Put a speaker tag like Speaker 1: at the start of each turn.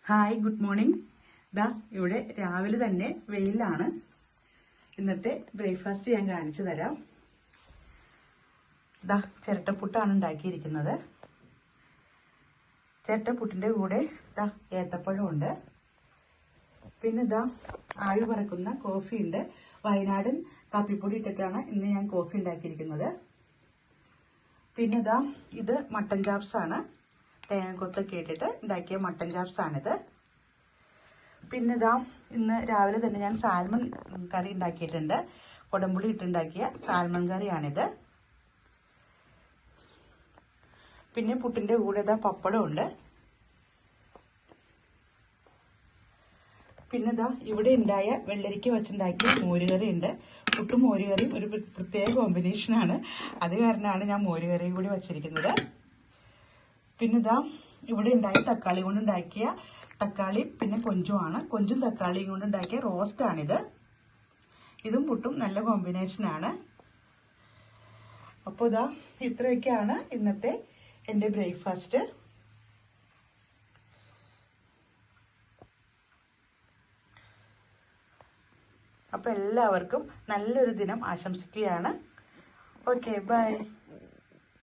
Speaker 1: Hi, good morning. ദാ ഇവിടെ രാവിലെ തന്നെ വെയിലാണ്. ഇന്നത്തെ ബ്രേക്ക്ഫാസ്റ്റ് ഞാൻ കാണിച്ചു തരാം. ദാ ചിരട്ടപ്പുട്ടാണ് ഉണ്ടാക്കിയിരിക്കുന്നത്. ചിരട്ടപ്പുട്ടിൻ്റെ കൂടെ ദാ ഏത്തപ്പഴമുണ്ട്. പിന്നെ ദാ ആവി പറക്കുന്ന കോഫി ഉണ്ട്. വയനാടൻ കാപ്പിപ്പൊടി ഇട്ടിട്ടാണ് ഇന്ന് ഞാൻ കോഫി ഉണ്ടാക്കിയിരിക്കുന്നത്. പിന്നെ ദാ ഇത് മട്ടൻ ചാപ്സ് ആണ്. തേങ്ങക്കൊത്തൊക്കെ ഇട്ടിട്ട് ഉണ്ടാക്കിയ മട്ടൻ ചാപ്സ് ആണിത്. പിന്നെ ദാ ഇന്ന് രാവിലെ തന്നെ ഞാൻ സാൽമൺ കറി ഉണ്ടാക്കിയിട്ടുണ്ട്. കൊടംപുളി ഇട്ടുണ്ടാക്കിയ സാൽമൺ കറിയാണിത്. പിന്നെ പുട്ടിൻ്റെ കൂടെ ഇതാ പപ്പടമുണ്ട്. പിന്നെ ഇതാ ഇവിടെ ഉണ്ടായ വെള്ളരിക്ക വെച്ചുണ്ടാക്കിയ മോരുകറി ഉണ്ട്. പുട്ടും മോരുകറിയും ഒരു പ്രത്യേക കോമ്പിനേഷനാണ്. അത് കാരണമാണ് ഞാൻ മോരുകറിയും കൂടി വച്ചിരിക്കുന്നത്. പിന്നെ ഇതാ ഇവിടെ ഉണ്ടായ തക്കാളി കൊണ്ട് ഉണ്ടാക്കിയ തക്കാളി പിന്നെ കൊഞ്ചുമാണ്. കൊഞ്ചും തക്കാളിയും കൊണ്ട് ഉണ്ടാക്കിയ റോസ്റ്റാണിത്. ഇതും പുട്ടും നല്ല കോമ്പിനേഷനാണ്. അപ്പോൾ ഇതാ ഇത്രയൊക്കെയാണ് ഇന്നത്തെ എൻ്റെ ബ്രേക്ക്ഫാസ്റ്റ്. അപ്പോൾ എല്ലാവർക്കും നല്ലൊരു ദിനം ആശംസിക്കുകയാണ്. Okay, by.